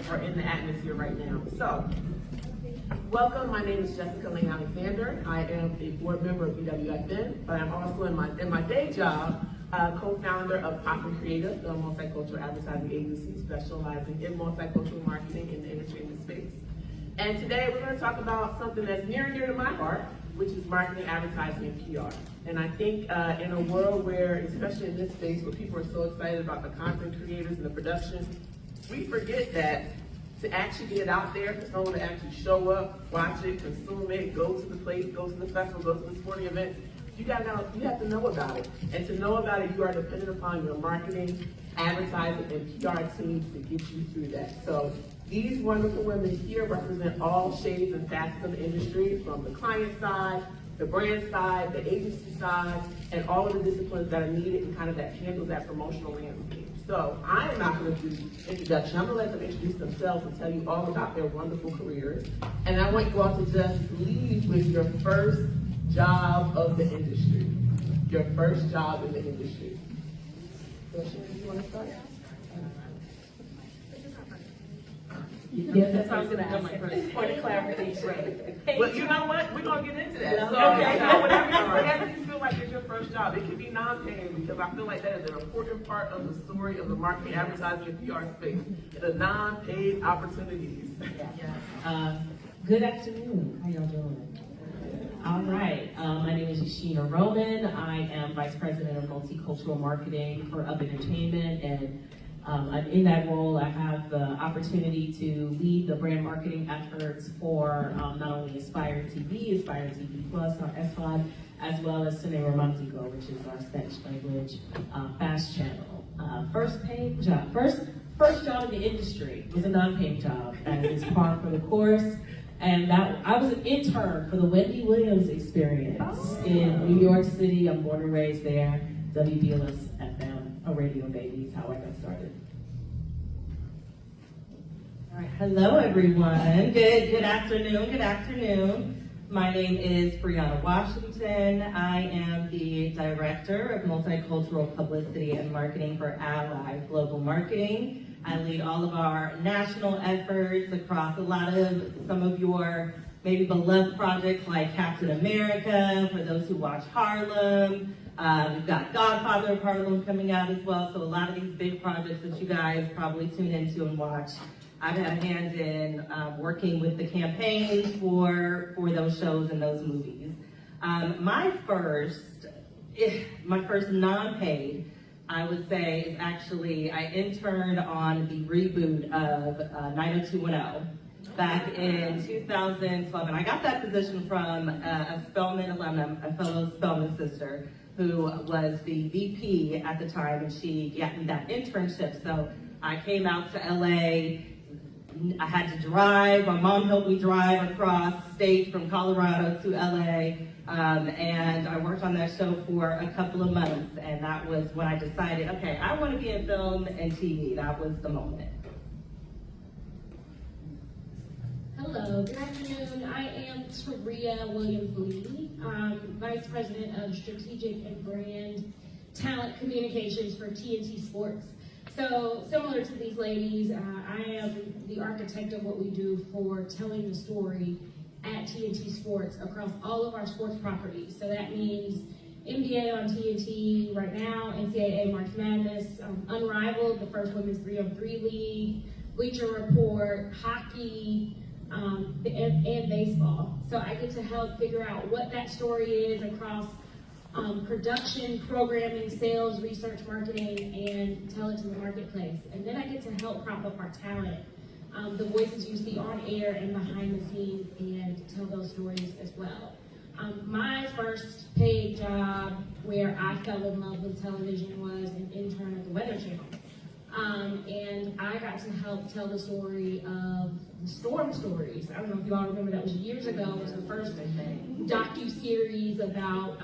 are in the atmosphere right now. So, welcome. My name is Jessica Lane Alexander. I am a board member of BWFN, but I'm also in my day job, co-founder of Pop and Creative, a multicultural advertising agency specializing in multicultural marketing in the entertainment space. And today we're going to talk about something that's near and dear to my heart, which is marketing, advertising, and PR. And I think in a world where, especially in this space, where people are so excited about the content creators and the production, we forget that to actually get it out there, for someone to actually show up, watch it, consume it, go to the place, go to the festival, go to the sporting event, you have to know about it. And to know about it, you are dependent upon your marketing, advertising, and PR teams to get you through that. So these wonderful women here represent all shades and facets of the industry, from the client side, the brand side, the agency side, and all of the disciplines that are needed and kind of that handle that promotional landscape. So I am not going to do introduction. I'm going to let them introduce themselves and tell you all about their wonderful careers. And I want you all to just leave with your first job of the industry. Your first job in the industry. So, Sharon, you want to start? Yes, that's what I was going to ask. Point of clarification. Well, you know what? We're going to get into that. So, Okay. so whatever you feel like is your first job, it can be non-paying, because I feel like that is an important part of the story of the marketing, advertising, and PR space. The non-paid opportunities. Yes. Good afternoon. How y'all doing? All right. My name is Yashina Roman. I am Vice President of Multicultural Marketing for Up Entertainment, and I'm in that role. I have the opportunity to lead the brand marketing efforts for not only Aspire TV, Aspire TV Plus, our SVOD, as well as Cine Romantico, which is our Spanish language fast channel. First paid job, first job in the industry was a non-paying job, and it's par for the course. And I was an intern for the Wendy Williams experience in New York City. I'm born and raised there. WBLS FM, a radio baby is how I got started. All right, hello everyone. Good afternoon. My name is Brianna Washington. I am the Director of Multicultural Publicity and Marketing for Ally Global Marketing. I lead all of our national efforts across a lot of some of your maybe beloved projects like Captain America, for those who watch Harlem. We've got Godfather of Harlem coming out as well, so a lot of these big projects that you guys probably tune into and watch. I've had a hand in working with the campaigns for those shows and those movies. My first non-paid, I would say, is actually I interned on the reboot of 90210 back in 2012, and I got that position from a Spelman alumna, a fellow Spelman sister, who was the VP at the time, and she got me that internship. So I came out to LA. I had to drive. My mom helped me drive across state from Colorado to LA, and I worked on that show for a couple of months, and that was when I decided, okay, I want to be in film and TV. That was the moment. Hello, good afternoon. I am Terrell Williams-Lee, Vice President of Strategic and Brand Talent Communications for TNT Sports. So similar to these ladies, I am the architect of what we do for telling the story at TNT Sports across all of our sports properties. So that means NBA on TNT right now, NCAA March Madness, Unrivaled, the first women's 3-on-3 league, Bleacher Report, hockey, and baseball. So I get to help figure out what that story is across production, programming, sales, research, marketing, and tell it to the marketplace. And then I get to help prop up our talent, the voices you see on air and behind the scenes, and tell those stories as well. My first paid job where I fell in love with television was an intern at the Weather Channel. And I got to help tell the story of the storm stories. I don't know if you all remember, that was years ago. It was the first docu-series about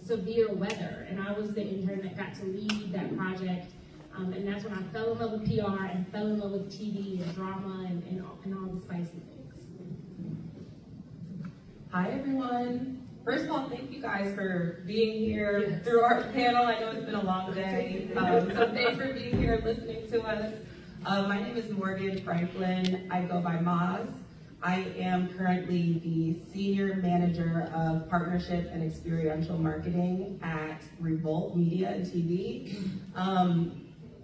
severe weather. And I was the intern that got to lead that project. And that's when I fell in love with PR and fell in love with TV and drama and all the spicy things. Hi, everyone. First of all, thank you guys for being here through our panel. I know it's been a long day, so thanks for being here listening to us. My name is Morgan Franklin. I go by Maz. I am currently the Senior Manager of Partnership and Experiential Marketing at Hlmmedia and TV.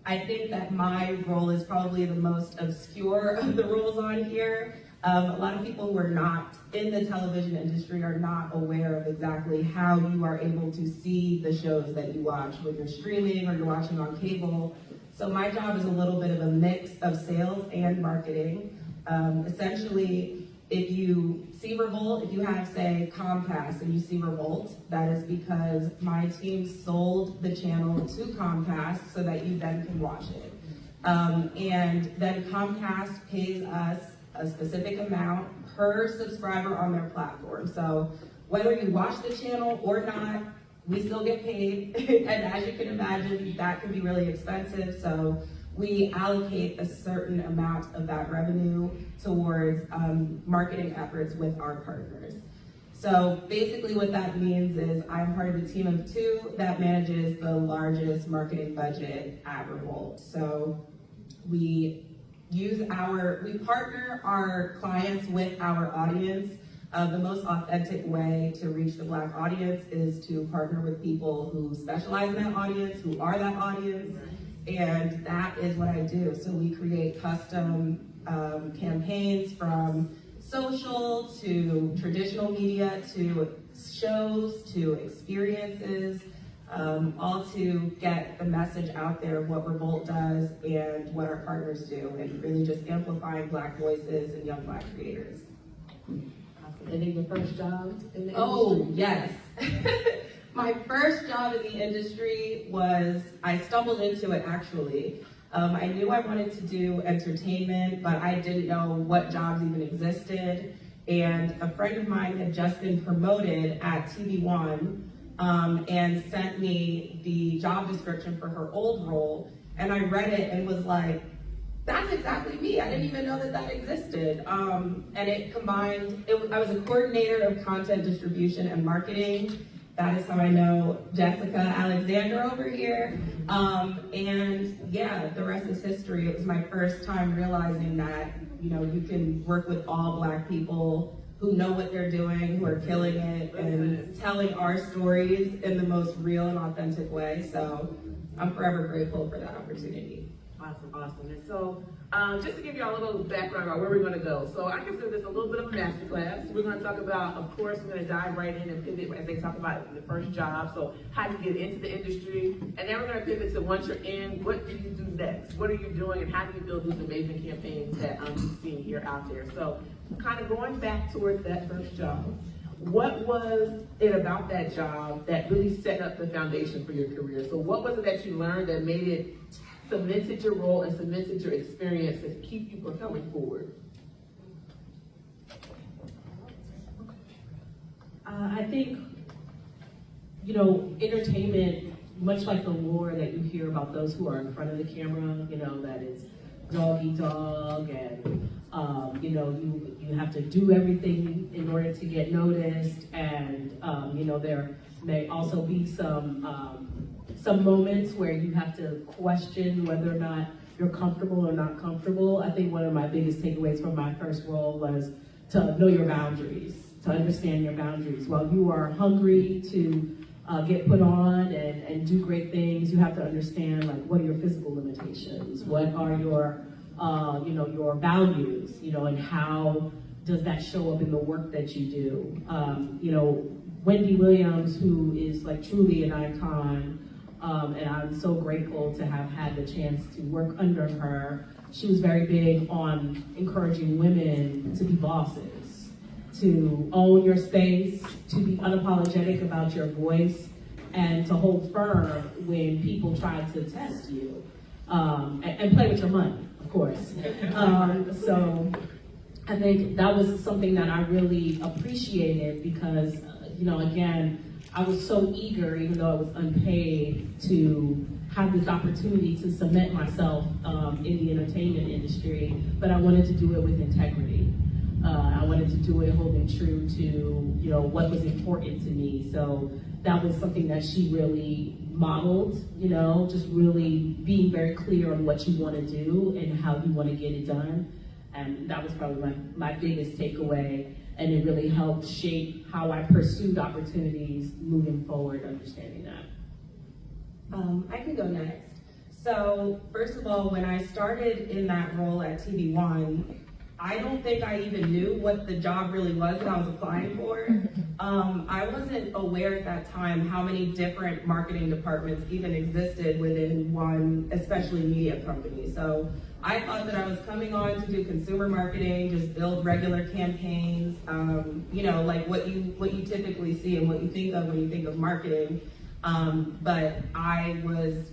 I think that my role is probably the most obscure of the roles on here. A lot of people who are not in the television industry are not aware of exactly how you are able to see the shows that you watch when you're streaming or you're watching on cable. So my job is a little bit of a mix of sales and marketing. Essentially, if you see Revolt, if you have, say, Comcast and you see Revolt, that is because my team sold the channel to Comcast so that you then can watch it. And then Comcast pays us a specific amount per subscriber on their platform. So whether you watch the channel or not, we still get paid. And as you can imagine, that can be really expensive. So we allocate a certain amount of that revenue towards marketing efforts with our partners. So basically what that means is I'm part of a team of 2 that manages the largest marketing budget at Revolt. So we partner our clients with our audience. The most authentic way to reach the Black audience is to partner with people who specialize in that audience, who are that audience, and that is what I do. So we create custom campaigns from social to traditional media to shows to experiences, all to get the message out there of what Revolt does and what our partners do, and really just amplifying Black voices and young Black creators. And then your first job in the industry? Oh, yes. My first job in the industry was, I stumbled into it actually. I knew I wanted to do entertainment, but I didn't know what jobs even existed. And a friend of mine had just been promoted at TV1 and sent me the job description for her old role. And I read it and was like, that's exactly me. I didn't even know that that existed. And it combined, I was a coordinator of content distribution and marketing. That is how I know Jessica Alexander over here. And yeah, the rest is history. It was my first time realizing that, you can work with all Black people who know what they're doing, who are killing it, and telling our stories in the most real and authentic way. So I'm forever grateful for that opportunity. Awesome. And so, just to give you all a little background about where we're going to go. So I consider this a little bit of a masterclass. We're going to talk about, of course, we're going to dive right in and pivot as they talk about the first job. So how do you get into the industry? And then we're going to pivot to once you're in, what do you do next? What are you doing, and how do you build these amazing campaigns that you've seen here out there? So kind of going back towards that first job. What was it about that job that really set up the foundation for your career? So what was it that you learned that made it cemented your role and cemented your experience to keep you propelling forward? I think, entertainment, much like the lore that you hear about those who are in front of the camera, that it's dog eat dog, and you have to do everything in order to get noticed, and there may also be some moments where you have to question whether or not you're comfortable or not comfortable. I think one of my biggest takeaways from my first role was to know your boundaries, to understand your boundaries. While you are hungry to get put on and do great things, you have to understand, like, what are your physical limitations? What are your your values, and how does that show up in the work that you do? Wendy Williams, who is like truly an icon, and I'm so grateful to have had the chance to work under her. She was very big on encouraging women to be bosses, to own your space, to be unapologetic about your voice, and to hold firm when people try to test you, and play with your money, of course. So I think that was something that I really appreciated because, again, I was so eager, even though I was unpaid, to have this opportunity to cement myself in the entertainment industry, but I wanted to do it with integrity. I wanted to do it holding true to, what was important to me. So, that was something that she really modeled, you know, just really being very clear on what you want to do and how you want to get it done. And that was probably my biggest takeaway. And it really helped shape how I pursued opportunities moving forward, understanding that. I can go next. So first of all, when I started in that role at TV1, I don't think I even knew what the job really was that I was applying for. I wasn't aware at that time how many different marketing departments even existed within one, especially media company. So I thought that I was coming on to do consumer marketing, just build regular campaigns, you know, like what you typically see and what you think of when you think of marketing. But I was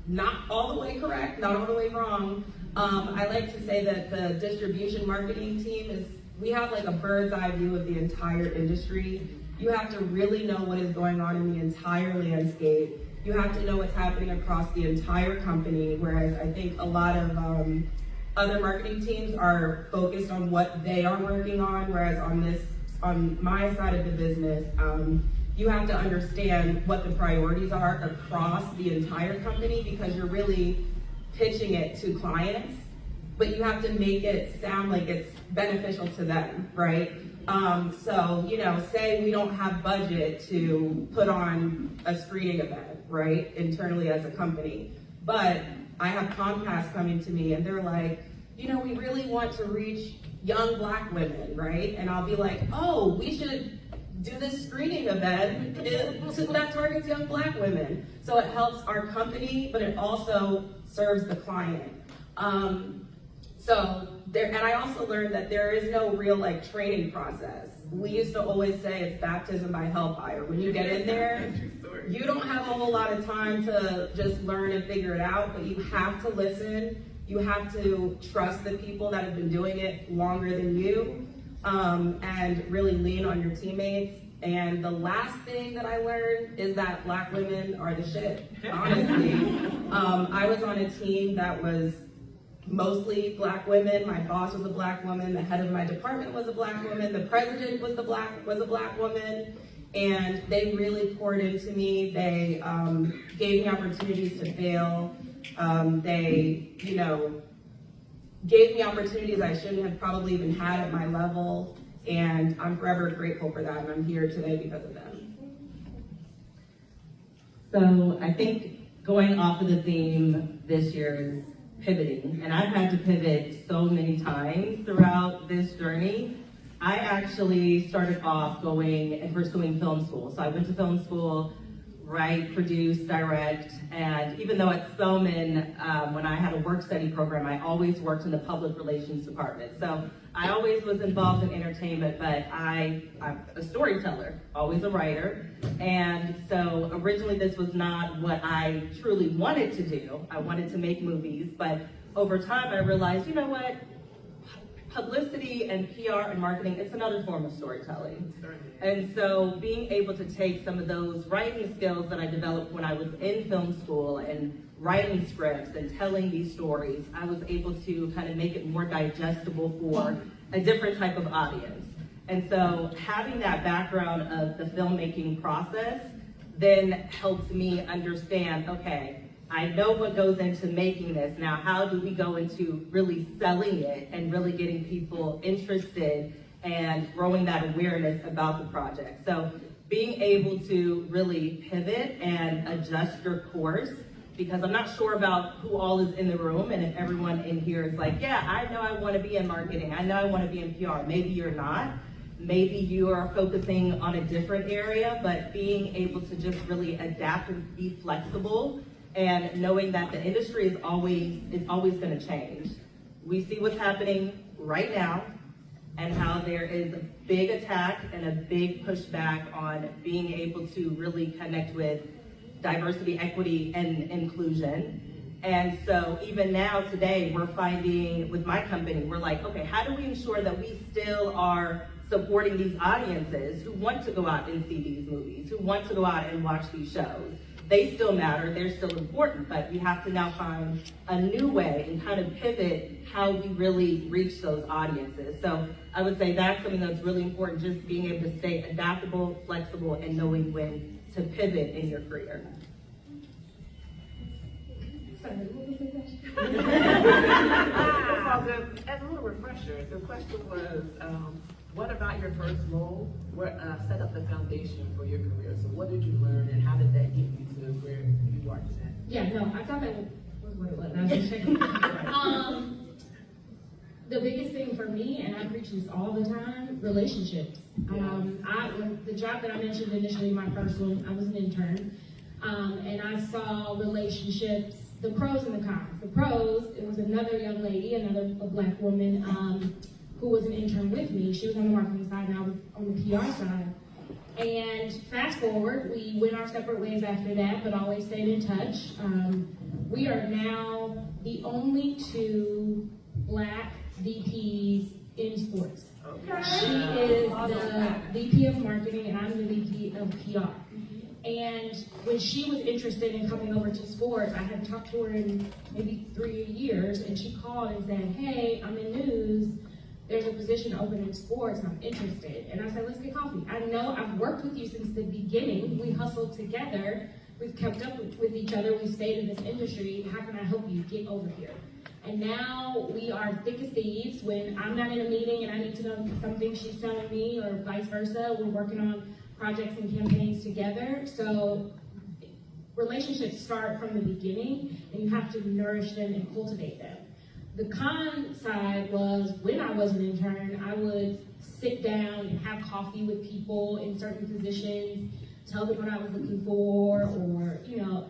not all the way correct, not all the way wrong. I like to say that the distribution marketing team we have like a bird's eye view of the entire industry. You have to really know what is going on in the entire landscape. You have to know what's happening across the entire company, whereas I think a lot of other marketing teams are focused on what they are working on, whereas on my side of the business, you have to understand what the priorities are across the entire company because you're really pitching it to clients, but you have to make it sound like it's beneficial to them, right? So, you know, say we don't have budget to put on a screening event, right, internally as a company, but I have Comcast coming to me and they're like, you know, we really want to reach young Black women, right? And I'll be like, oh, we should do this screening event that targets young Black women. So it helps our company, but it also serves the client. And I also learned that there is no real like training process. We used to always say it's baptism by hellfire. When you get in there, you don't have a whole lot of time to just learn and figure it out, but you have to listen. You have to trust the people that have been doing it longer than you, and really lean on your teammates. And the last thing that I learned is that Black women are the shit, honestly. I was on a team that was mostly Black women. My boss was a Black woman. The head of my department was a Black woman. The president was a Black woman. And they really poured into me. They gave me opportunities to fail. They, you know, gave me opportunities I shouldn't have probably even had at my level. And I'm forever grateful for that. And I'm here today because of them. So I think going off of the theme this year is pivoting, and I've had to pivot so many times throughout this journey. I actually started off going and pursuing film school. So I went to film school, write, produce, direct, and even though at Spelman, when I had a work study program, I always worked in the public relations department. So I always was involved in entertainment, but I'm a storyteller, always a writer. And so originally this was not what I truly wanted to do. I wanted to make movies, but over time I realized, you know what? Publicity and PR and marketing, it's another form of storytelling. And so being able to take some of those writing skills that I developed when I was in film school and writing scripts and telling these stories, I was able to kind of make it more digestible for a different type of audience. And so having that background of the filmmaking process then helps me understand, okay, I know what goes into making this. Now, how do we go into really selling it and really getting people interested and growing that awareness about the project? So being able to really pivot and adjust your course, because I'm not sure about who all is in the room and if everyone in here is like, yeah, I know I want to be in marketing. I know I want to be in PR. Maybe you're not. Maybe you are focusing on a different area, but being able to just really adapt and be flexible and knowing that the industry is always going to change. We see what's happening right now and how there is a big attack and a big pushback on being able to really connect with diversity, equity, and inclusion. And so even now today, we're finding with my company, we're like, okay, how do we ensure that we still are supporting these audiences who want to go out and see these movies, who want to go out and watch these shows? They still matter, they're still important, but we have to now find a new way and kind of pivot how we really reach those audiences. So I would say that's something that's really important, just being able to stay adaptable, flexible, and knowing when to pivot in your career? Sorry, what was the question? So as a little refresher, the question was, what about your first role set up the foundation for your career? So what did you learn and how did that get you to where you are today? Yeah, no, I thought that was what it was. I was just checking. The biggest thing for me, and I preach this all the time, relationships. When the job that I mentioned initially, my first one, I was an intern, and I saw relationships, the pros and the cons. The pros, it was another young lady, a black woman, who was an intern with me. She was on the marketing side, and I was on the PR side. And fast forward, we went our separate ways after that, but always stayed in touch. We are now the only 2 black VPs in sports. Okay. She is the VP of marketing and I'm the VP of PR. And when she was interested in coming over to sports, I had talked to her in maybe 3 years, and she called and said, hey, I'm in news. There's a position open in sports, I'm interested. And I said, let's get coffee. I know I've worked with you since the beginning. We hustled together. We've kept up with each other. We stayed in this industry. How can I help you get over here? And now we are thick as thieves. When I'm not in a meeting and I need to know something she's telling me or vice versa, we're working on projects and campaigns together. So relationships start from the beginning and you have to nourish them and cultivate them. The con side was when I was an intern, I would sit down and have coffee with people in certain positions, tell them what I was looking for, or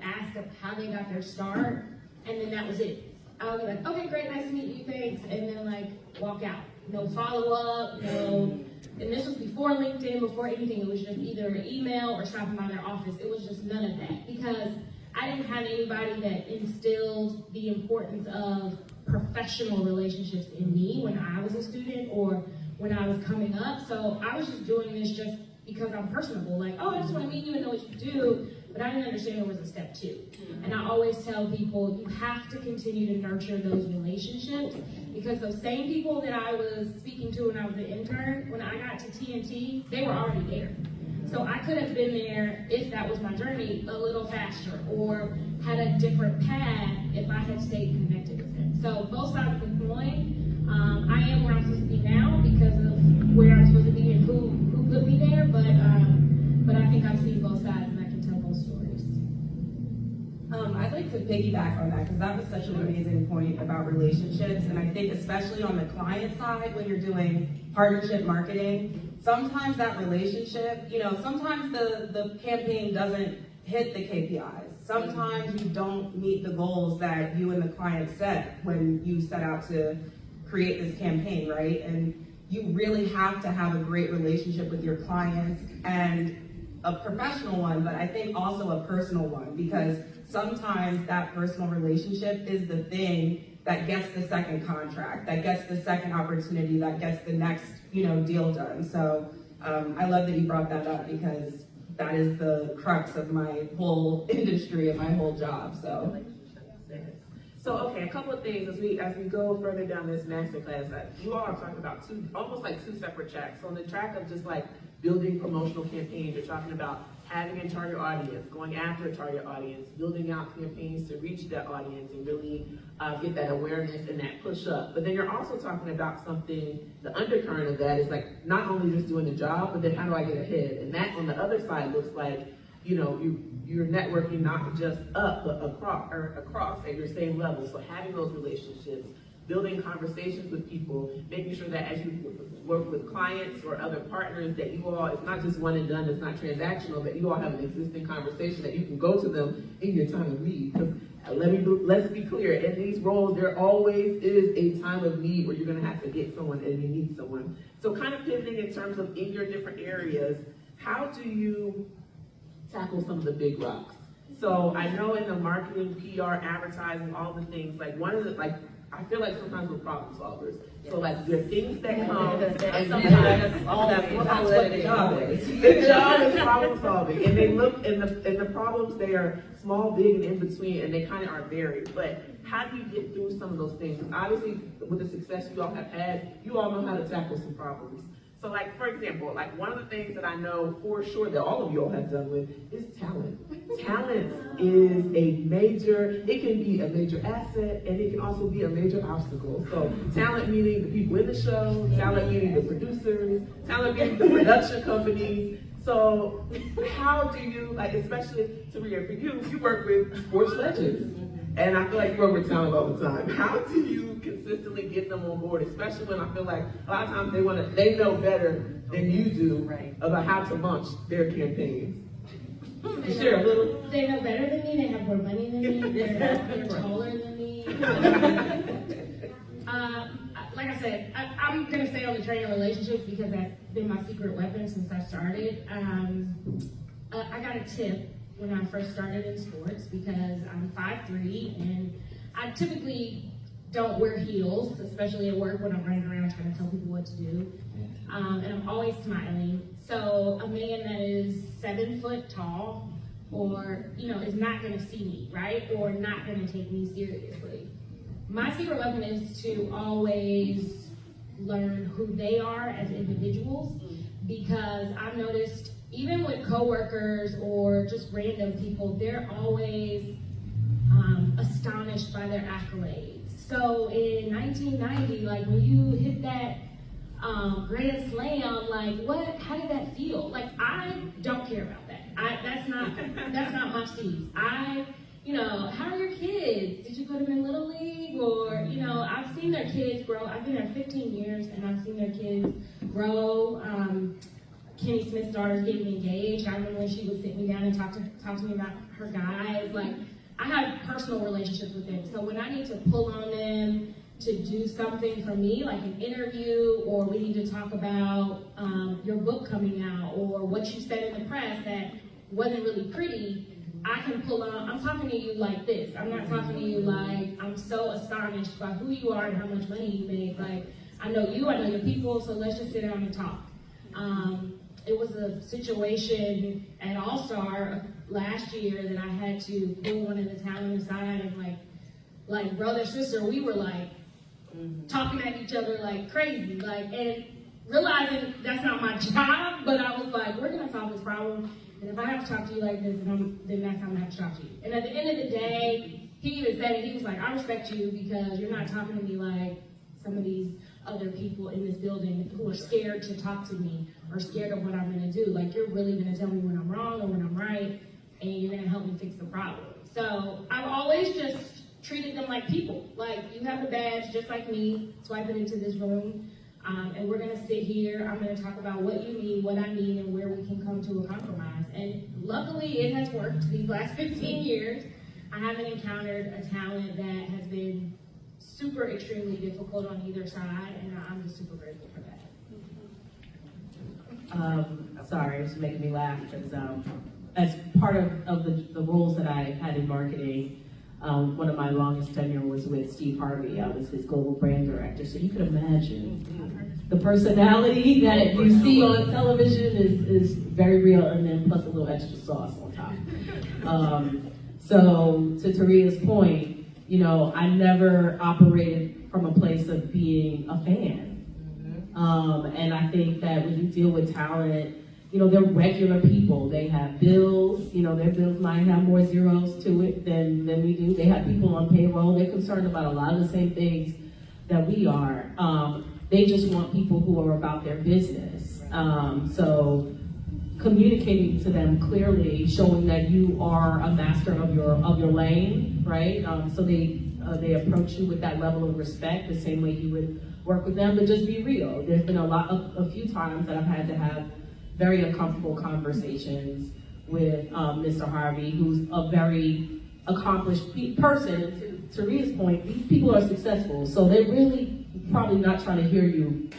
ask them how they got their start, and then that was it. I would be like, okay, great, nice to meet you, thanks, and then walk out. No follow-up, no, and this was before LinkedIn, before anything. It was just either an email or stopping by their office. It was just none of that because I didn't have anybody that instilled the importance of professional relationships in me when I was a student or when I was coming up. So I was just doing this just because I'm personable. I just want to meet you and know what you do. But I didn't understand there was a step 2. And I always tell people, you have to continue to nurture those relationships because those same people that I was speaking to when I was an intern, when I got to TNT, they were already there. So I could have been there, if that was my journey, a little faster or had a different path if I had stayed connected with them. So both sides of the coin, I am where I'm supposed to be now because of where I'm supposed to be and who put me there, but I think I've seen both sides and I can tell both stories. I'd like to piggyback on that because that was such an amazing point about relationships, and I think especially on the client side when you're doing partnership marketing, sometimes that relationship, sometimes the campaign doesn't hit the KPIs. Sometimes you don't meet the goals that you and the client set when you set out to create this campaign, right? And you really have to have a great relationship with your clients and a professional one, but I think also a personal one, because sometimes that personal relationship is the thing that gets the second contract, that gets the second opportunity, that gets the next, deal done. So I love that you brought that up because that is the crux of my whole industry and my whole job. So, okay, a couple of things as we go further down this masterclass. You all are talking about almost like two separate tracks. So on the track of just building promotional campaigns, you're talking about having a target audience, going after a target audience, building out campaigns to reach that audience and really get that awareness and that push up. But then you're also talking about something, the undercurrent of that is not only just doing the job, but then how do I get ahead? And that on the other side looks like, you're networking not just up, but across at your same level. So having those relationships, building conversations with people, making sure that as you work with clients or other partners that you all, it's not just one and done, it's not transactional, that you all have an existing conversation that you can go to them in your time of need. Because let's be clear, in these roles, there always is a time of need where you're gonna have to get someone and you need someone. So kind of pivoting in terms of in your different areas, how do you tackle some of the big rocks? So I know in the marketing, PR, advertising, all the things, one of the, I feel like sometimes we're problem solvers. So there are things that come, and sometimes that's what the job is. The job is problem solving, and they look, and the problems, they are small, big, and in between, and they kind of are varied. But how do you get through some of those things? Obviously, with the success you all have had, you all know how to tackle some problems. So like, for example, like one of the things that I know for sure that all of you all have done with is talent. Talent is a major, it can be a major asset and it can also be a major obstacle. So talent meaning the people in the show, talent meaning the producers, talent meaning the production companies. So how do you, like especially Terrell, for you work with sports legends. And I feel like you work with talent all the time. How do you consistently get them on board, especially when I feel like a lot of times they know better than you do about how to launch their campaigns? Share a little. They know better than me, they have more money than me, they're taller than me. Like I said, I'm going to stay on the training relationships because that's been my secret weapon since I started. I got a tip when I first started in sports because I'm 5'3", and I typically don't wear heels, especially at work when I'm running around trying to tell people what to do. And I'm always smiling. So a man that is 7 foot tall or, is not gonna see me, right? Or not gonna take me seriously. My secret weapon is to always learn who they are as individuals, because I've noticed even with coworkers or just random people, they're always astonished by their accolades. So in 1990, like when you hit that grand slam, like how did that feel? Like I don't care about that. That's not my steez. How are your kids? Did you put them in Little League? Or, I've seen their kids grow. I've been there 15 years and I've seen their kids grow. Kenny Smith's daughter's getting engaged. I remember when she would sit me down and talk to me about her guys. Like, I have personal relationships with them. So when I need to pull on them to do something for me, like an interview, or we need to talk about your book coming out, or what you said in the press that wasn't really pretty, I can pull on, I'm talking to you like this. I'm not talking to you like, I'm so astonished by who you are and how much money you make. Like, I know you, I know your people, so let's just sit down and talk. It was a situation at All-Star last year that I had to pull one of the talent aside and like brother, sister, we were like talking at each other like crazy, and realizing that's not my job, but I was like, we're gonna solve this problem, and if I have to talk to you like this, then that's how I'm gonna have to talk to you. And at the end of the day, he even said it, he was like, I respect you because you're not talking to me like some of these other people in this building who are scared to talk to me or scared of what I'm gonna do. Like, you're really gonna tell me when I'm wrong or when I'm right, and you're gonna help me fix the problem. So I've always just treated them like people. Like, you have a badge just like me, swipe it into this room, and we're gonna sit here, I'm gonna talk about what you need, what I need, and where we can come to a compromise. And luckily it has worked these last 15 years. I haven't encountered a talent that has been super extremely difficult on either side, and I'm just super grateful for that. Sorry, it's making me laugh because as part of the roles that I had in marketing, one of my longest tenure was with Steve Harvey. I was his global brand director, so you can imagine the personality that you see on television is very real, and then plus a little extra sauce on top. So to Taria's point, I never operated from a place of being a fan. And I think that when you deal with talent, they're regular people. They have bills, their bills might have more zeros to it than we do. They have people on payroll. They're concerned about a lot of the same things that we are. They just want people who are about their business. So communicating to them clearly, showing that you are a master of your lane, right? So they approach you with that level of respect, the same way you would work with them, but just be real. There's been a few times that I've had to have very uncomfortable conversations with Mr. Harvey, who's a very accomplished person. And to Ria's point, these people are successful, so they're really probably not trying to hear you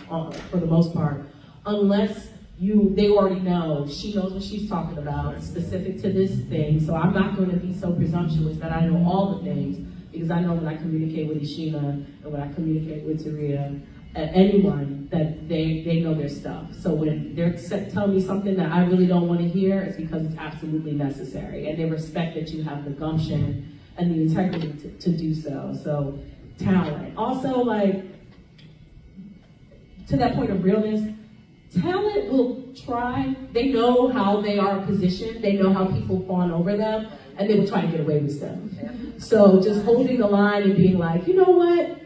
for the most part, unless they already know, she knows what she's talking about, specific to this thing. So I'm not going to be so presumptuous that I know all the things, because I know when I communicate with Ishina and when I communicate with Terrell, anyone, that they know their stuff. So when they're telling me something that I really don't want to hear, it's because it's absolutely necessary. And they respect that you have the gumption and the integrity to do so. So talent. Also, to that point of realness, talent will try, they know how they are positioned, they know how people fawn over them, and they will try to get away with stuff. So just holding the line and being like, you know what,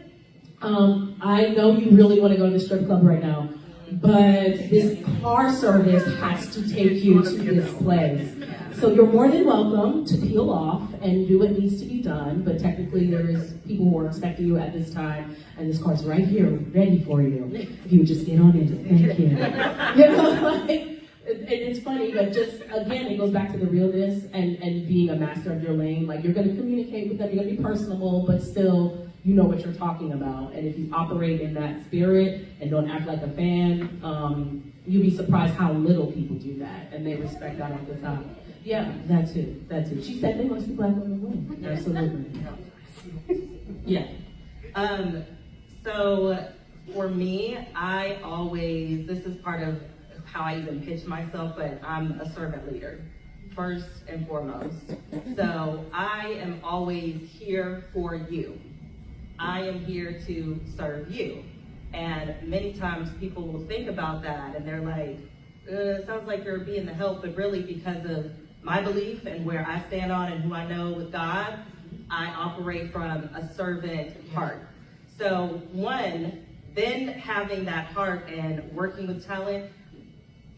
I know you really want to go to the strip club right now, but this car service has to take you to this place. So you're more than welcome to peel off and do what needs to be done, but technically there is people who are expecting you at this time, and this car's right here, ready for you. If you would just get on it, thank you. You know, like, and it's funny, but just, again, it goes back to the realness and being a master of your lane. Like, you're gonna communicate with them, you're gonna be personable, but still, you know what you're talking about. And if you operate in that spirit and don't act like a fan, you'd be surprised how little people do that, and they respect that off the top. Yeah, that too. She said they must be black women win. Absolutely. Yeah. So for me, this is part of how I even pitch myself, but I'm a servant leader, first and foremost. So I am always here for you. I am here to serve you. And many times people will think about that and they're like, it sounds like you're being the help, but really because of my belief and where I stand on and who I know with God, I operate from a servant heart. So then having that heart and working with talent,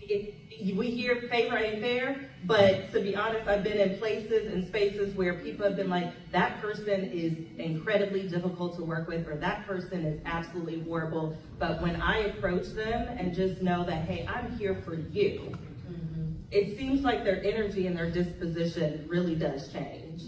we hear favor ain't fair, but to be honest, I've been in places and spaces where people have been like, that person is incredibly difficult to work with, or that person is absolutely horrible. But when I approach them and just know that, hey, I'm here for you, it seems like their energy and their disposition really does change.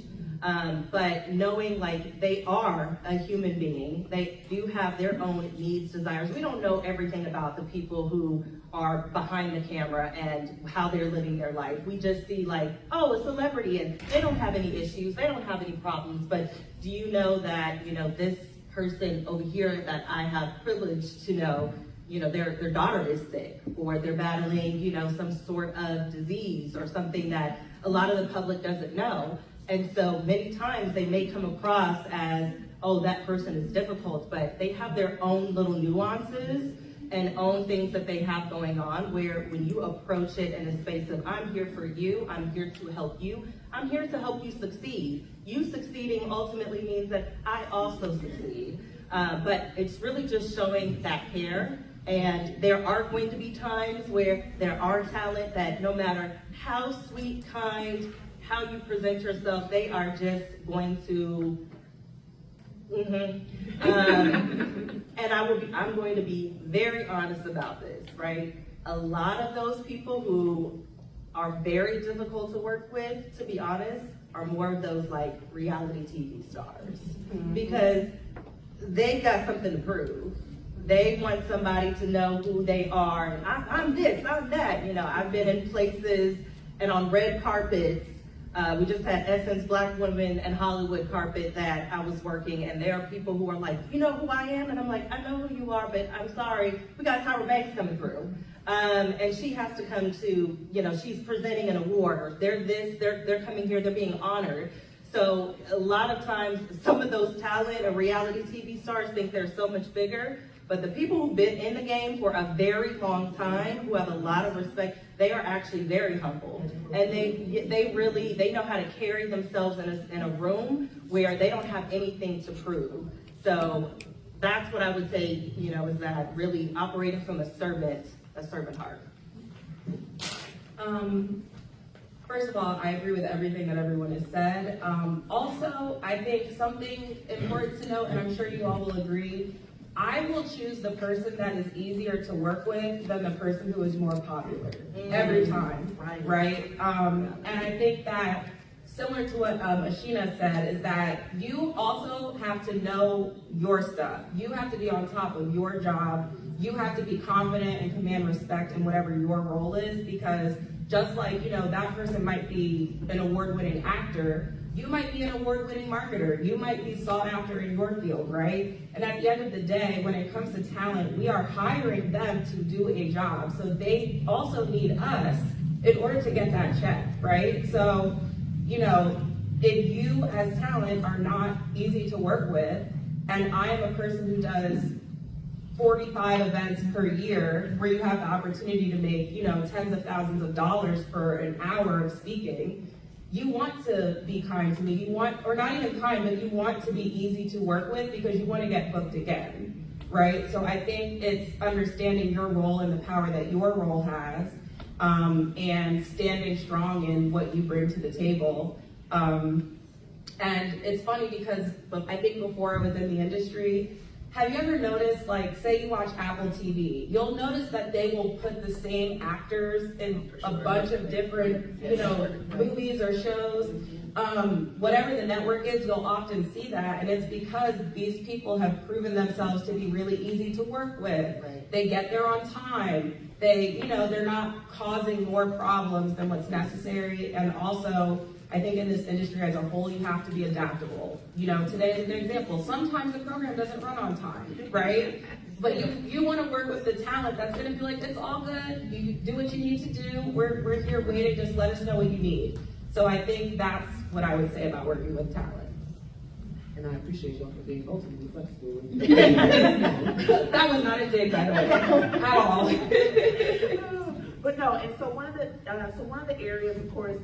But knowing like they are a human being, they do have their own needs, desires. We don't know everything about the people who are behind the camera and how they're living their life. We just see like, oh, a celebrity and they don't have any issues, they don't have any problems. But do you know that, this person over here that I have privilege to know, their daughter is sick, or they're battling, some sort of disease or something that a lot of the public doesn't know. And so many times they may come across as, oh, that person is difficult, but they have their own little nuances and own things that they have going on, where when you approach it in a space of, I'm here for you, I'm here to help you, I'm here to help you succeed. You succeeding ultimately means that I also succeed. But it's really just showing that care. And there are going to be times where there are talent that no matter how sweet, kind, how you present yourself, they are just going to, and I'm going to be very honest about this, right? A lot of those people who are very difficult to work with, to be honest, are more of those like reality TV stars, because they got something to prove. They want somebody to know who they are. And I'm this, I'm that. I've been in places and on red carpets. We just had Essence Black Women and Hollywood carpet that I was working, and there are people who are like, you know who I am? And I'm like, I know who you are, but I'm sorry, we got Tyra Banks coming through. And she has to come to, she's presenting an award, or they're coming here, they're being honored. So a lot of times, some of those talent or reality TV stars think they're so much bigger, but the people who've been in the game for a very long time, who have a lot of respect, they are actually very humble. And they know how to carry themselves in a room where they don't have anything to prove. So that's what I would say, is that really operating from a servant heart. First of all, I agree with everything that everyone has said. Also, I think something important to note, and I'm sure you all will agree, I will choose the person that is easier to work with than the person who is more popular every time, right? And I think that similar to what Ashina said, is that you also have to know your stuff. You have to be on top of your job. You have to be confident and command respect in whatever your role is, because just like, that person might be an award-winning actor, you might be an award-winning marketer. You might be sought after in your field, right? And at the end of the day, when it comes to talent, we are hiring them to do a job. So they also need us in order to get that check, right? So, if you as talent are not easy to work with, and I am a person who does 45 events per year where you have the opportunity to make, tens of thousands of dollars for an hour of speaking, you want to be kind to me. You want, or not even kind, but you want to be easy to work with because you want to get booked again, right? So I think it's understanding your role and the power that your role has, and standing strong in what you bring to the table. And it's funny because I think before I was in the industry, have you ever noticed, like, say you watch Apple TV, you'll notice that they will put the same actors in a bunch of different, movies or shows. Whatever the network is, you'll often see that, and it's because these people have proven themselves to be really easy to work with. Right. They get there on time. They're not causing more problems than what's necessary, and also, I think in this industry as a whole, you have to be adaptable. Today is an example. Sometimes the program doesn't run on time, right? But you want to work with the talent that's going to be like, it's all good. You do what you need to do. We're here waiting. Just let us know what you need. So I think that's what I would say about working with talent. And I appreciate y'all for being ultimately flexible. That was not a dig, by the way, at all. But no, and so one of the areas, of course,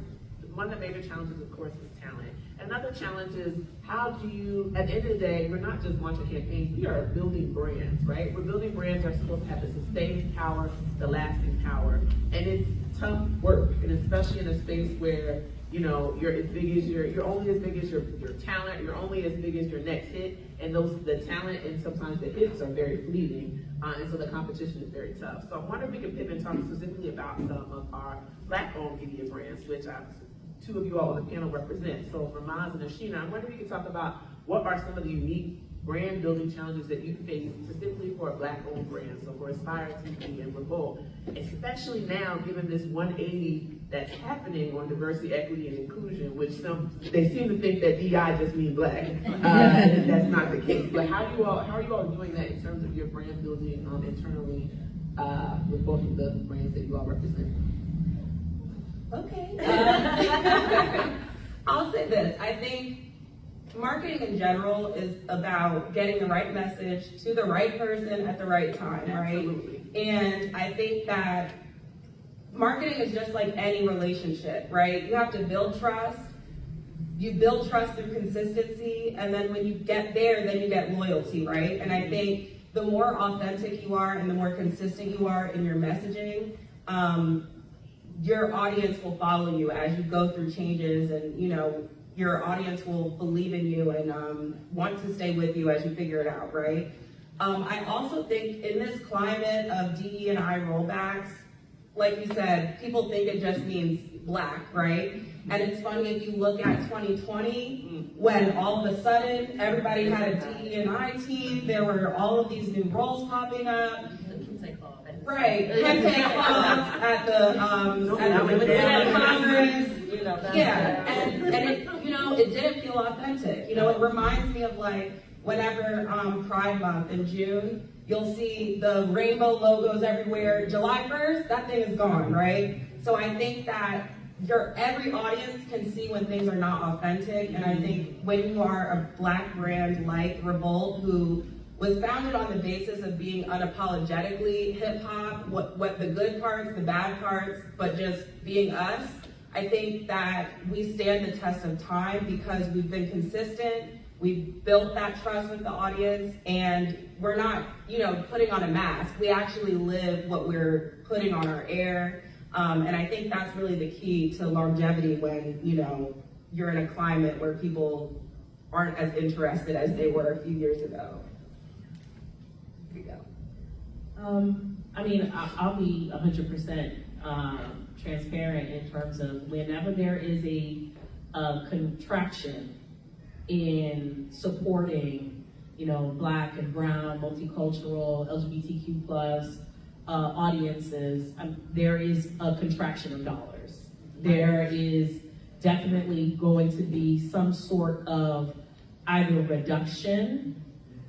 one of the major challenges, of course, is talent. Another challenge is how do you, at the end of the day, we're not just launching campaigns, we are building brands, right? We're building brands that are supposed to have the sustaining power, the lasting power. And it's tough work, and especially in a space where, you're as big as you're only as big as your talent, you're only as big as your next hit, and the talent and sometimes the hits are very fleeting, and so the competition is very tough. So I wonder if we can pivot and talk specifically about some of our Black-owned media brands, which two of you all on the panel represent. So Ramaz and Ashina, I wonder if you could talk about what are some of the unique brand building challenges that you face specifically for a Black-owned brand, so for Aspire TV and Revolt, especially now given this 180 that's happening on diversity, equity, and inclusion, which they seem to think that DI just means Black, and that's not the case. But how are you all doing that in terms of your brand building internally with both of the brands that you all represent? Okay. I'll say this. I think marketing in general is about getting the right message to the right person at the right time, right? Absolutely. And I think that marketing is just like any relationship, right? You have to build trust. You build trust through consistency, and then when you get there, then you get loyalty, right? And I think the more authentic you are and the more consistent you are in your messaging, your audience will follow you as you go through changes, and your audience will believe in you and want to stay with you as you figure it out, right? I also think in this climate of DE&I rollbacks, like you said, people think it just means Black, right? And it's funny if you look at 2020, when all of a sudden everybody had a DE&I team, there were all of these new roles popping up. Right, Kente clubs at the Congress. Yeah, and it didn't feel authentic. It reminds me of like whenever Pride Month in June, you'll see the rainbow logos everywhere. July 1st, that thing is gone, right? So I think that every audience can see when things are not authentic, and I think when you are a Black brand like Revolt, who was founded on the basis of being unapologetically hip-hop, what the good parts, the bad parts, but just being us, I think that we stand the test of time because we've been consistent, we've built that trust with the audience, and we're not, putting on a mask. We actually live what we're putting on our air, and I think that's really the key to longevity when, you're in a climate where people aren't as interested as they were a few years ago. I'll be 100% transparent in terms of whenever there is a contraction in supporting, Black and brown, multicultural, LGBTQ plus audiences, there is a contraction of dollars. There is definitely going to be some sort of either reduction.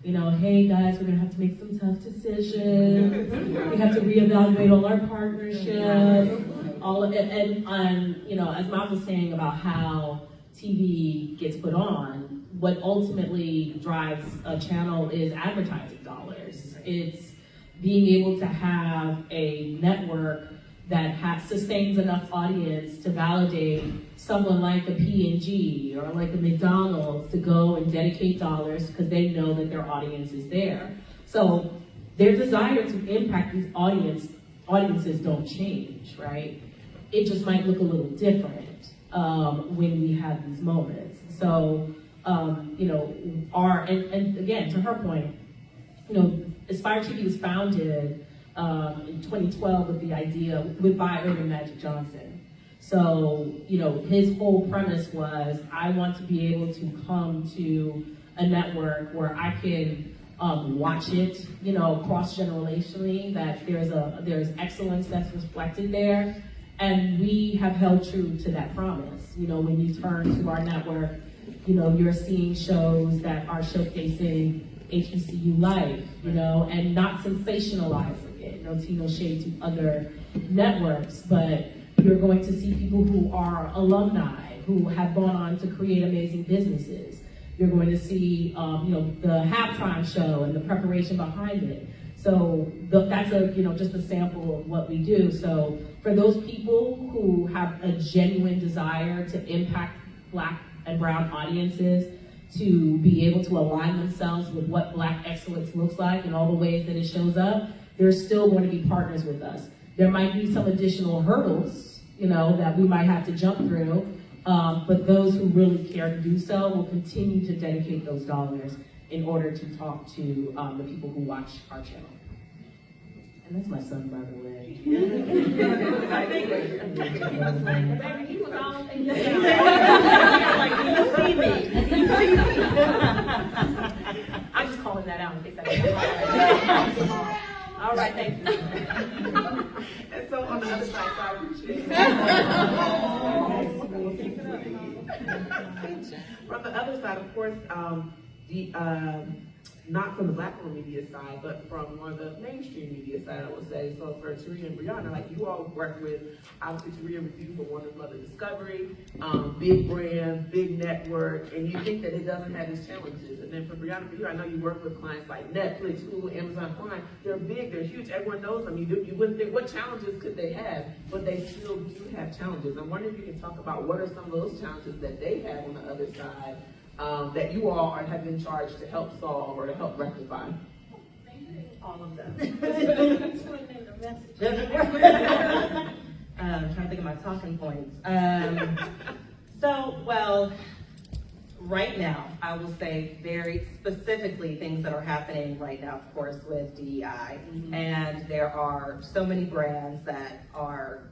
Hey guys, we're gonna have to make some tough decisions. We have to reevaluate all our partnerships, all of it, and as Mom was saying about how TV gets put on, what ultimately drives a channel is advertising dollars. It's being able to have a network that sustains enough audience to validate someone like a P&G or like a McDonald's to go and dedicate dollars because they know that their audience is there. So their desire to impact these audiences don't change, right? It just might look a little different when we have these moments. So, and again, to her point, Aspire TV was founded in 2012 with the idea, by Irving Magic Johnson. So, his whole premise was, I want to be able to come to a network where I can watch it, cross-generationally, that there's excellence that's reflected there. And we have held true to that promise. When you turn to our network, you're seeing shows that are showcasing HBCU life, and not sensationalizing it. No shade to other networks, but you're going to see people who are alumni, who have gone on to create amazing businesses. You're going to see, the halftime show and the preparation behind it. So that's just a sample of what we do. So for those people who have a genuine desire to impact Black and Brown audiences, to be able to align themselves with what Black excellence looks like and all the ways that it shows up, they're still going to be partners with us. There might be some additional hurdles, that we might have to jump through, but those who really care to do so will continue to dedicate those dollars in order to talk to the people who watch our channel. And that's my son, by the way. He was all in Like, do you see me? Do you see me? I'm just calling that out in case I All right, thank you. And so on the other side, so I appreciate it. From the other side, of course, not from the Black-owned media side, but from more the mainstream media side, I would say. So for Terrell and Brianna, like you all work with, obviously Terrell with you for Warner Mother Discovery, big brand, big network, and you think that it doesn't have its challenges. And then for Brianna, for you, I know you work with clients like Netflix, Hulu, Amazon Prime. They're big, they're huge, everyone knows them. You wouldn't think, what challenges could they have? But they still do have challenges. I'm wondering if you can talk about what are some of those challenges that they have on the other side, that you all have been charged to help solve or to help rectify? All of them. Trying to think of my talking points. Right now, I will say very specifically things that are happening right now, of course, with DEI. And there are so many brands that are,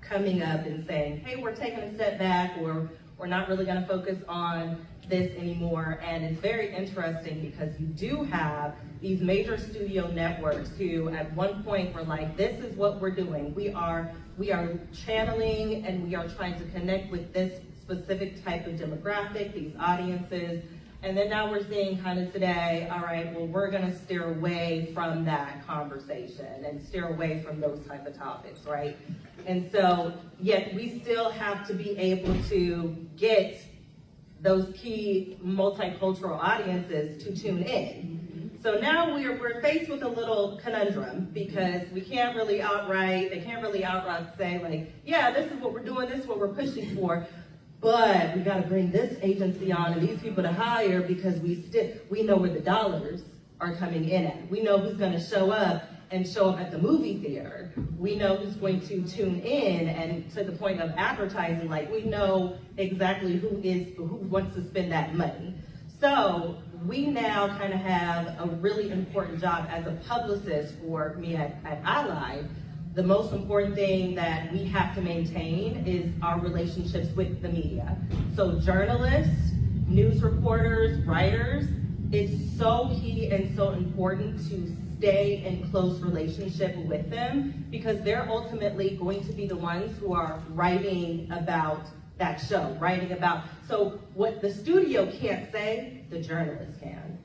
coming up and saying, hey, we're taking a step back, or we're not really going to focus on this anymore. And it's very interesting because you do have these major studio networks who at one point were like, this is what we're doing. We are channeling and we are trying to connect with this specific type of demographic, these audiences. And then now we're seeing kind of today, all right, well, we're going to steer away from that conversation and steer away from those type of topics, right? And so, yet we still have to be able to get those key multicultural audiences to tune in. So now we're faced with a little conundrum because they can't really outright say like, yeah, this is what we're doing, this is what we're pushing for. But we got to bring this agency on and these people to hire because we know where the dollars are coming in at. We know who's going to show up at the movie theater. We know who's going to tune in, and to the point of advertising, like we know exactly who wants to spend that money. So we now kind of have a really important job as a publicist for me at iLive. The most important thing that we have to maintain is our relationships with the media. So journalists, news reporters, writers, it's so key and so important to stay in close relationship with them because they're ultimately going to be the ones who are writing about that show, so what the studio can't say, the journalist can.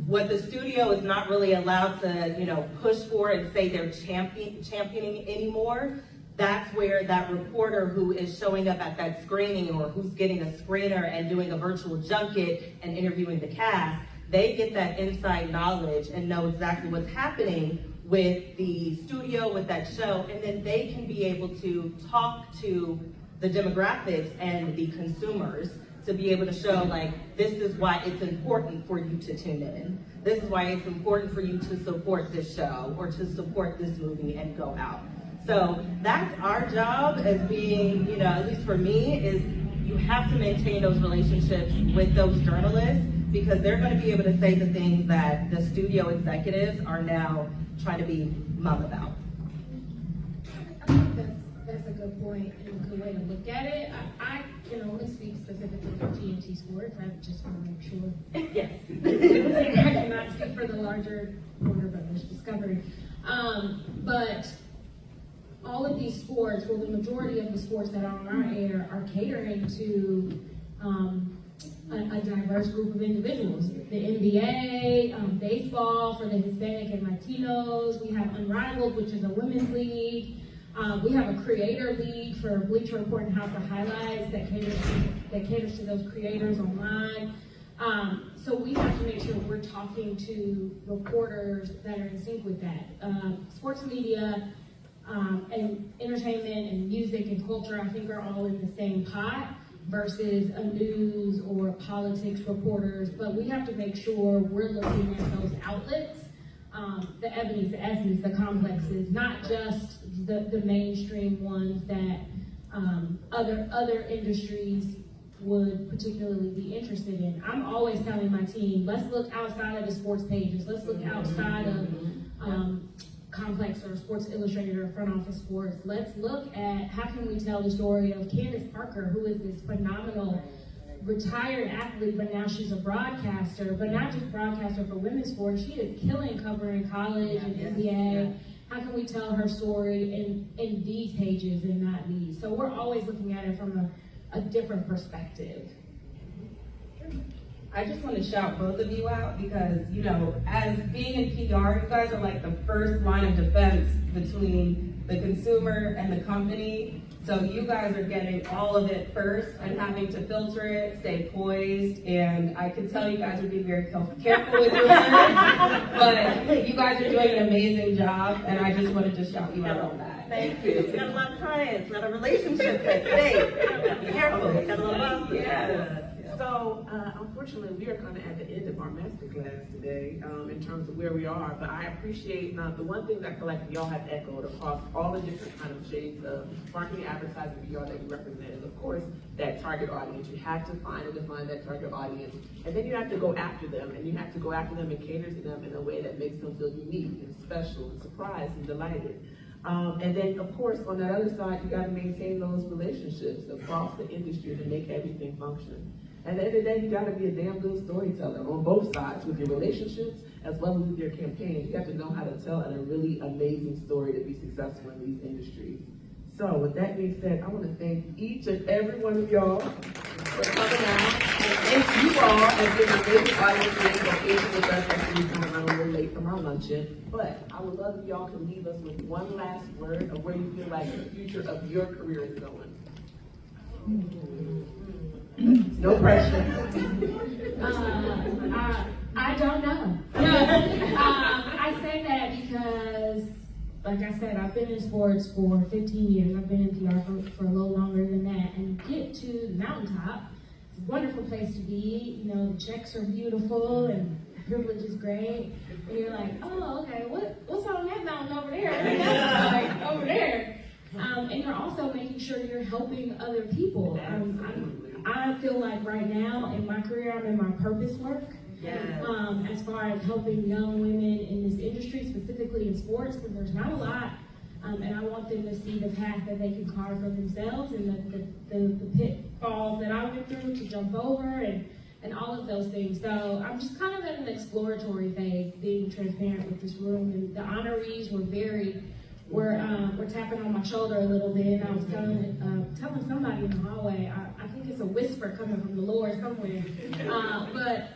What the studio is not really allowed to, push for and say they're championing anymore, that's where that reporter who is showing up at that screening or who's getting a screener and doing a virtual junket and interviewing the cast, they get that inside knowledge and know exactly what's happening with the studio, with that show, and then they can be able to talk to the demographics and the consumers to be able to show, like, this is why it's important for you to tune in. This is why it's important for you to support this show or to support this movie and go out. So that's our job as being, at least for me, is you have to maintain those relationships with those journalists because they're going to be able to say the things that the studio executives are now trying to be mum about. I think that's a good point and a good way to look at it. I can only speak specifically for TNT Sports. I just want to make sure. Yes. I cannot speak for the larger Warner Brothers Discovery. But all of these sports, well, the majority of the sports that are on our air are catering to a diverse group of individuals. The NBA, baseball for the Hispanic and Latinos. We have Unrivaled, which is a women's league. We have a creator league for Bleacher Report and House of Highlights that caters to those creators online. So we have to make sure we're talking to reporters that are in sync with that. Sports media and entertainment and music and culture, I think, are all in the same pot versus a news or politics reporters. But we have to make sure we're looking at those outlets, the Ebony's, the Essence, the Complexes, not just the mainstream ones that other industries would particularly be interested in. I'm always telling my team, let's look outside of the sports pages. Let's look outside of Complex or Sports Illustrated or Front Office Sports. Let's look at how can we tell the story of Candace Parker, who is this phenomenal retired athlete, but now she's a broadcaster, but not just broadcaster for women's sports. She is killing covering college and NBA. How can we tell her story in these pages and not these? So we're always looking at it from a different perspective. I just want to shout both of you out because, as being in PR, you guys are like the first line of defense between the consumer and the company. So you guys are getting all of it first and having to filter it, stay poised, and I can tell you guys are being very careful with your words, but you guys are doing an amazing job, and I just wanted to shout you out on that. Thank you. We got a lot of clients, a lot of relationships at stake. Be careful. We got a lot of bosses. Yes. So, unfortunately, we are kind of at the end of our masterclass today in terms of where we are, but I appreciate the one thing that collectively y'all have echoed across all the different kind of shades of marketing, advertising, PR that you represent is, of course, that target audience. You have to find and define that target audience, and then you have to go after them, and you have to go after them and cater to them in a way that makes them feel unique and special and surprised and delighted. And then, of course, on the other side, you got to maintain those relationships across the industry to make everything function. At the end of the day, you got to be a damn good storyteller on both sides with your relationships as well as with your campaigns. You have to know how to tell a really amazing story to be successful in these industries. So, with that being said, I want to thank each and every one of y'all for coming out. And thank you all as being an amazing audience today for being with us as we come around a little late from our luncheon. But I would love if y'all can leave us with one last word of where you feel like the future of your career is going. No pressure. I don't know. I say that because, like I said, I've been in sports for 15 years. I've been in PR for a little longer than that. And get to the mountaintop, it's a wonderful place to be. The checks are beautiful and the privilege is great. And you're like, oh, okay, what's on that mountain over there? Like, over there. And you're also making sure you're helping other people. I feel like right now in my career, I'm in my purpose work. Yes. As far as helping young women in this industry, specifically in sports, because there's not a lot. And I want them to see the path that they can carve for themselves and the pitfalls that I went through to jump over and all of those things. So I'm just kind of at an exploratory phase, being transparent with this room. And the honorees were tapping on my shoulder a little bit, and I was telling somebody in the hallway, I think it's a whisper coming from the Lord somewhere. But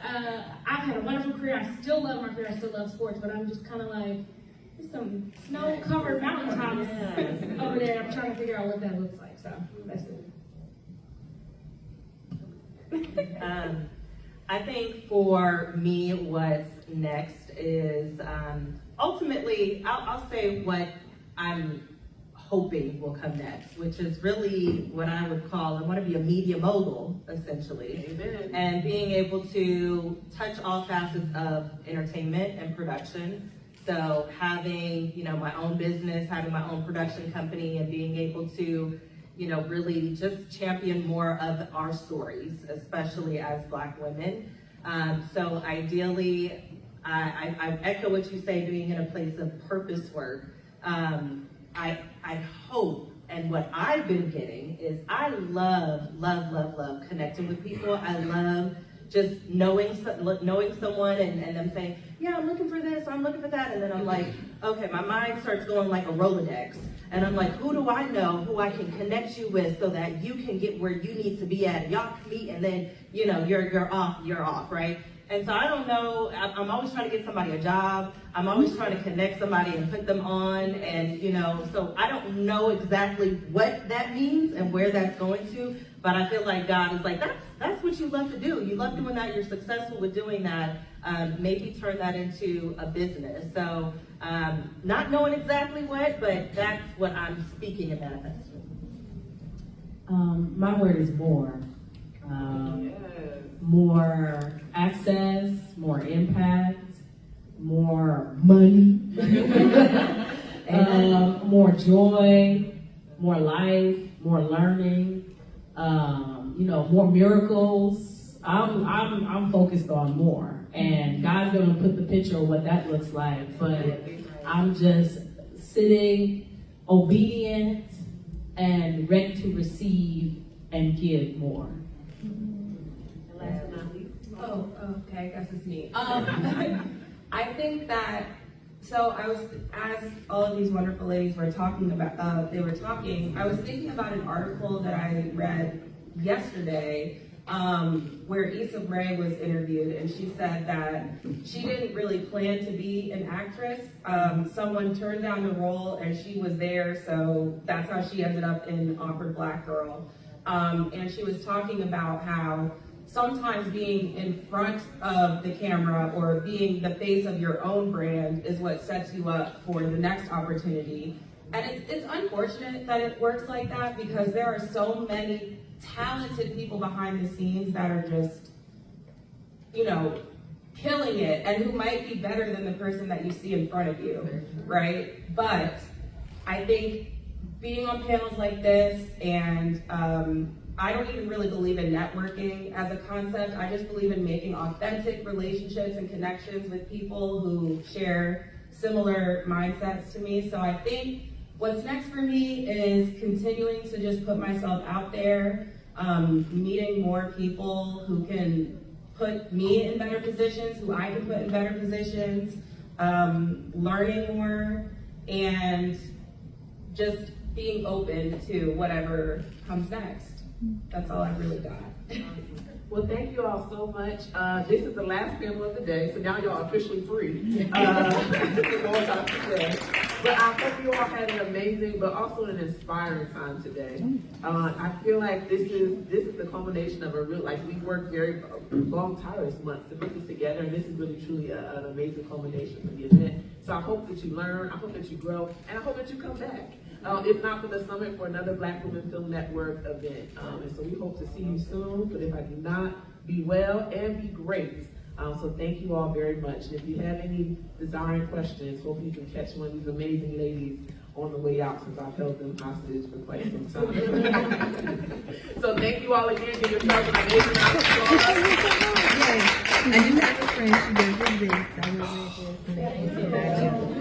I've had a wonderful career. I still love my career. I still love sports, but I'm just kind of like, there's some snow-covered mountaintops over there. I'm trying to figure out what that looks like. So that's it. I think for me, what's next is ultimately, I'll say what I'm hoping will come next, which is really what I would call, I want to be a media mogul, essentially. Amen. And being able to touch all facets of entertainment and production. So having, my own business, having my own production company, and being able to, really just champion more of our stories, especially as Black women. So ideally, I echo what you say, being in a place of purpose work. I hope, and what I've been getting is I love connecting with people. I love just knowing someone and them saying, yeah, I'm looking for this, I'm looking for that. And then I'm like, okay, my mind starts going like a Rolodex. And I'm like, who do I know who I can connect you with so that you can get where you need to be at? Y'all can meet, and then, you're off, right? And so I don't know, I'm always trying to get somebody a job. I'm always trying to connect somebody and put them on. And, so I don't know exactly what that means and where that's going to, but I feel like God is like, that's what you love to do. You love doing that. You're successful with doing that. Maybe turn that into a business. So not knowing exactly what, but that's what I'm speaking about. My word is more. Yes. More access, more impact, more money, more joy, more life, more learning, more miracles. I'm focused on more, and God's gonna put the picture of what that looks like. But I'm just sitting, obedient, and ready to receive and give more. Oh, okay, I guess it's me. I think that, as all of these wonderful ladies were talking about, I was thinking about an article that I read yesterday, where Issa Rae was interviewed, and she said that she didn't really plan to be an actress. Someone turned down the role, and she was there, so that's how she ended up in Awkward Black Girl. And she was talking about how sometimes being in front of the camera or being the face of your own brand is what sets you up for the next opportunity. And it's unfortunate that it works like that, because there are so many talented people behind the scenes that are just, killing it, and who might be better than the person that you see in front of you, right? But I think being on panels like this, and I don't even really believe in networking as a concept. I just believe in making authentic relationships and connections with people who share similar mindsets to me. So I think what's next for me is continuing to just put myself out there, meeting more people who can put me in better positions, who I can put in better positions, learning more, and just being open to whatever comes next. That's all I've really got. Well, thank you all so much. This is the last panel of the day, so now y'all are officially free. But I hope you all had an amazing, but also an inspiring time today. I feel like this is the culmination of a real, we worked very long, tireless months to put this together, and this is really truly an amazing culmination for the event. So I hope that you learn, I hope that you grow, and I hope that you come back. If not for the summit, for another Black Women Film Network event. And so we hope to see you soon, but if I do not, be well and be great. So thank you all very much. And if you have any desiring questions, hopefully you can catch one of these amazing ladies on the way out, since I've held them hostage for quite some time. So thank you all again. Give yourselves an amazing round of applause. I do have a friend, she does this. I will read this.